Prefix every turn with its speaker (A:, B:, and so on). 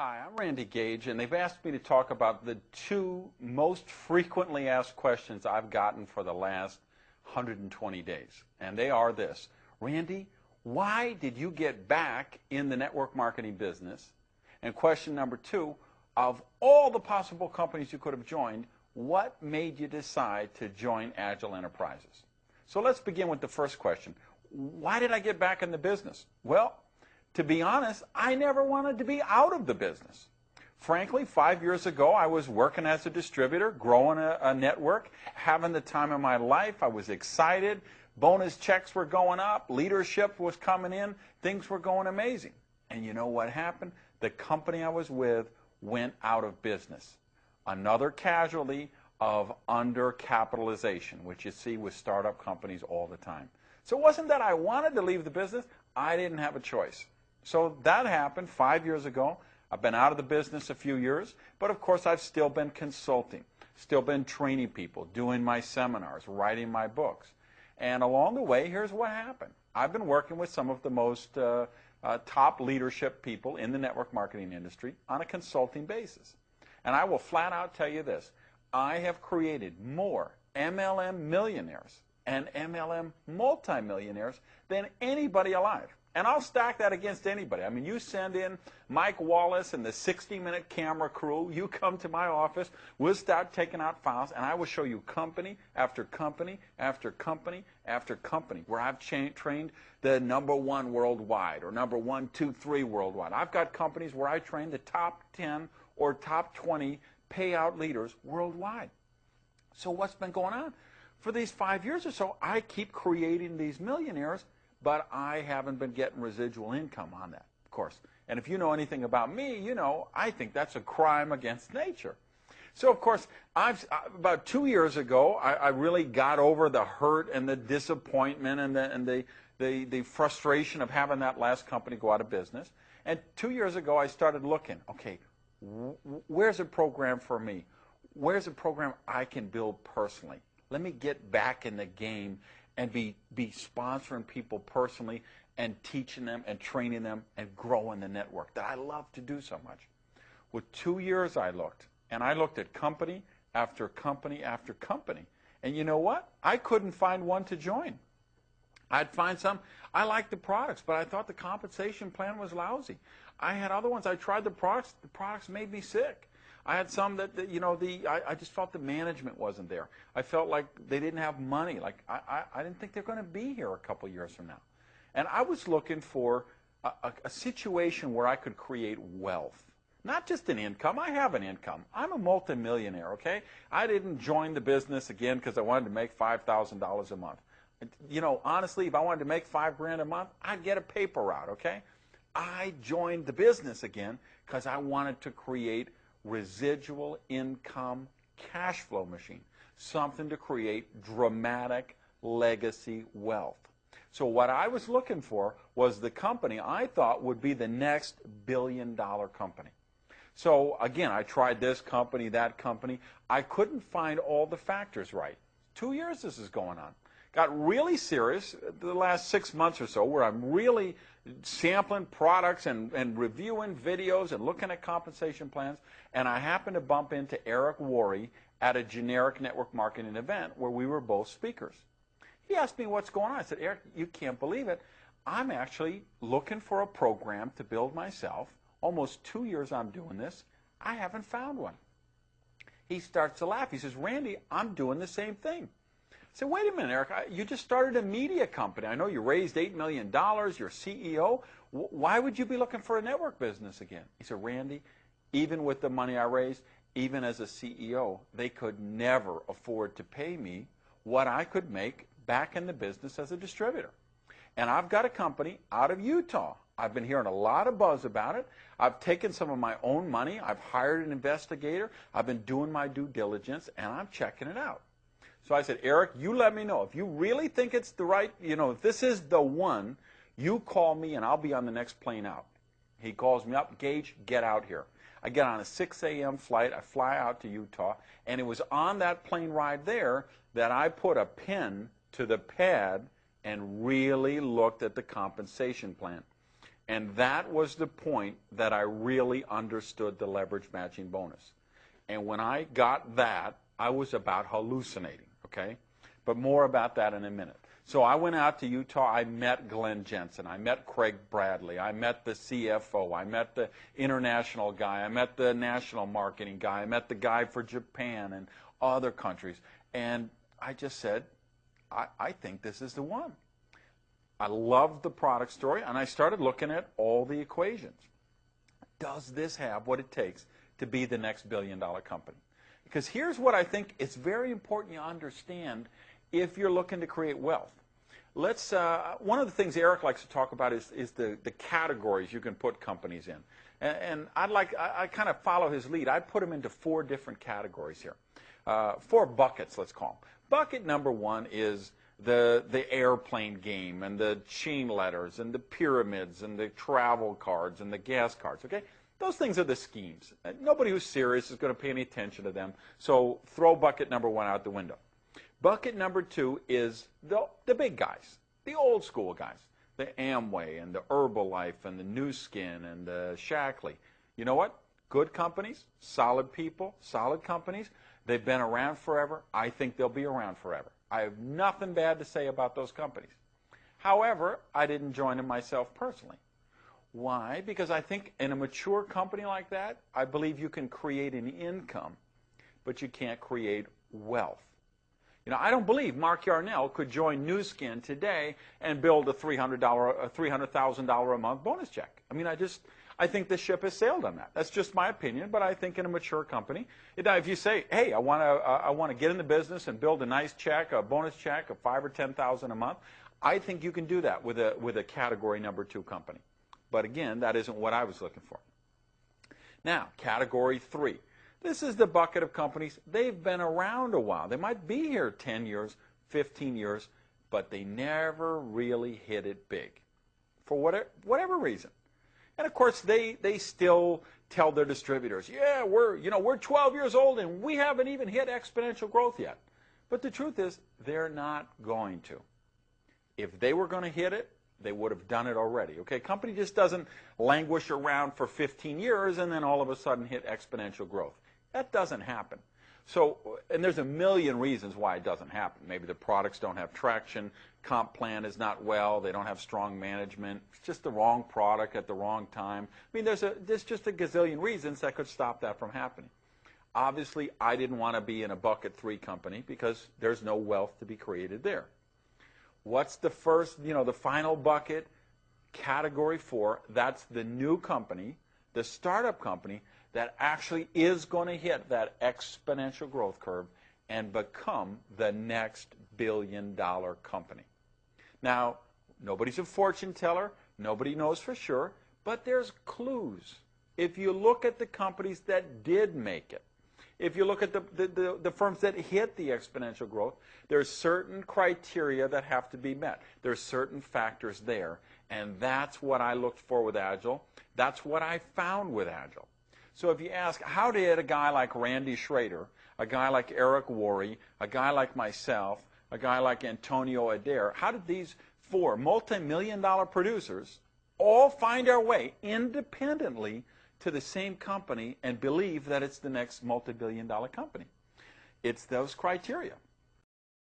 A: Hi, I'm Randy Gage, and they've asked me to talk about the two most frequently asked questions I've gotten for the last 120 days. And they are this: Randy, why did you get back in the network marketing business? And question number two, of all the possible companies you could have joined, what made you decide to join Agel Enterprises? So let's begin with the first question. Why did I get back in the business? Well, to be honest, I never wanted to be out of the business. Frankly, 5 years ago, I was working as a distributor, growing a network, having the time of my life. I was excited. Bonus checks were going up. Leadership was coming in. Things were going amazing. And you know what happened? The company I was with went out of business. Another casualty of undercapitalization, which you see with startup companies all the time. So it wasn't that I wanted to leave the business. I didn't have a choice. So that happened 5 years ago. I've been out of the business a few years, but of course I've still been consulting, still been training people, doing my seminars, writing my books. And along the way, here's what happened. I've been working with some of the most top leadership people in the network marketing industry on a consulting basis. And I will flat out tell you this: I have created more MLM millionaires and MLM multimillionaires than anybody alive. And I'll stack that against anybody. I mean, you send in Mike Wallace and the 60-minute camera crew, you come to my office, we'll start taking out files, and I will show you company after company after company after company where I've trained the #1 worldwide or #1, 2, 3 worldwide. I've got companies where I train the top 10 or top 20 payout leaders worldwide. So what's been going on? For these 5 years or so, I keep creating these millionaires, but I haven't been getting residual income on that, of course. And if you know anything about me, you know I think that's a crime against nature. So, of course, about 2 years ago, I really got over the hurt and the disappointment and the frustration of having that last company go out of business. And 2 years ago, I started looking, okay, where's a program for me? Where's a program I can build personally? Let me get back in the game and be sponsoring people personally and teaching them and training them and growing the network that I love to do so much. With 2 years I looked, and I looked at company after company after company. And you know what? I couldn't find one to join. I'd find some. I liked the products, but I thought the compensation plan was lousy. I had other ones. I tried the products made me sick. I had some that I just felt the management wasn't there. I felt like they didn't have money. Like I didn't think they're going to be here a couple years from now. And I was looking for a situation where I could create wealth. Not just an income. I have an income. I'm a multimillionaire, okay? I didn't join the business again because I wanted to make $5,000 a month. You know, honestly, if I wanted to make $5 grand a month, I'd get a paper route, okay? I joined the business again because I wanted to create residual income cash flow machine, something to create dramatic legacy wealth. So what I was looking for was the company I thought would be the next billion-dollar company. So again, I tried this company, that company. I couldn't find all the factors right. 2 years this is going on. Got really serious the last 6 months or so, where I'm really sampling products and reviewing videos and looking at compensation plans. And I happened to bump into Eric Worre at a generic network marketing event where we were both speakers. He asked me what's going on. I said, Eric, you can't believe it. I'm actually looking for a program to build myself. Almost 2 years I'm doing this. I haven't found one. He starts to laugh. He says, Randy, I'm doing the same thing. I said, wait a minute, Eric, you just started a media company. I know you raised $8 million. You're CEO. Why would you be looking for a network business again? He said, Randy, even with the money I raised, even as a CEO, they could never afford to pay me what I could make back in the business as a distributor. And I've got a company out of Utah. I've been hearing a lot of buzz about it. I've taken some of my own money. I've hired an investigator. I've been doing my due diligence, and I'm checking it out. So I said, Eric, you let me know. If you really think it's the right, if this is the one, you call me and I'll be on the next plane out. He calls me up, Gage, get out here. I get on a 6 a.m. flight. I fly out to Utah. And it was on that plane ride there that I put a pen to the pad and really looked at the compensation plan. And that was the point that I really understood the leverage matching bonus. And when I got that, I was about hallucinating, okay? But more about that in a minute. So I went out to Utah. I met Glenn Jensen. I met Craig Bradley. I met the CFO. I met the international guy. I met the national marketing guy. I met the guy for Japan and other countries. And I just said, I think this is the one. I loved the product story, and I started looking at all the equations. Does this have what it takes to be the next billion-dollar company? Because here's what I think it's very important you understand if you're looking to create wealth. Let's, one of the things Eric likes to talk about is the categories you can put companies in. And I kind of follow his lead. I put them into 4 different categories here. 4 buckets, let's call them. Bucket number 1 is the airplane game and the chain letters and the pyramids and the travel cards and the gas cards, okay? Those things are the schemes. Nobody who's serious is going to pay any attention to them. So throw bucket number 1 out the window. Bucket number 2 is the big guys, the old school guys, the Amway and the Herbalife and the New Skin and the Shackley. You know what? Good companies, solid people, solid companies. They've been around forever. I think they'll be around forever. I have nothing bad to say about those companies. However, I didn't join them myself personally. Why? Because I think in a mature company like that, I believe you can create an income, but you can't create wealth. You know, I don't believe Mark Yarnell could join New Skin today and build a $300,000 a month bonus check. I mean, I think the ship has sailed on that. That's just my opinion, but I think in a mature company, if you say, hey, I want to get in the business and build a nice check, a bonus check of $5,000 or $10,000 a month, I think you can do that with a category number 2 company. But again, that isn't what I was looking for. Now, category 3. This is the bucket of companies. They've been around a while. They might be here 10 years, 15 years, but they never really hit it big for whatever reason. And of course, they still tell their distributors, yeah, we're 12 years old and we haven't even hit exponential growth yet. But the truth is, they're not going to. If they were going to hit it, they would have done it already. Okay, company just doesn't languish around for 15 years and then all of a sudden hit exponential growth. That doesn't happen. So, and there's a million reasons why it doesn't happen. Maybe the products don't have traction, comp plan is not well, they don't have strong management, it's just the wrong product at the wrong time. I mean, there's just a gazillion reasons that could stop that from happening. Obviously, I didn't want to be in a bucket 3 company because there's no wealth to be created there. What's the first, the final bucket? Category 4, that's the new company, the startup company that actually is going to hit that exponential growth curve and become the next billion-dollar company. Now, nobody's a fortune teller, nobody knows for sure, but there's clues. If you look at the companies that did make it, if you look at the firms that hit the exponential growth, there's certain criteria that have to be met. There's certain factors there, and that's what I looked for with Agel. That's what I found with Agel. So if you ask, how did a guy like Randy Schrader, a guy like Eric Worre, a guy like myself, a guy like Antonio Adair, how did these 4 multi-million-dollar producers all find our way independently to the same company and believe that it's the next multi-billion-dollar company? It's those criteria.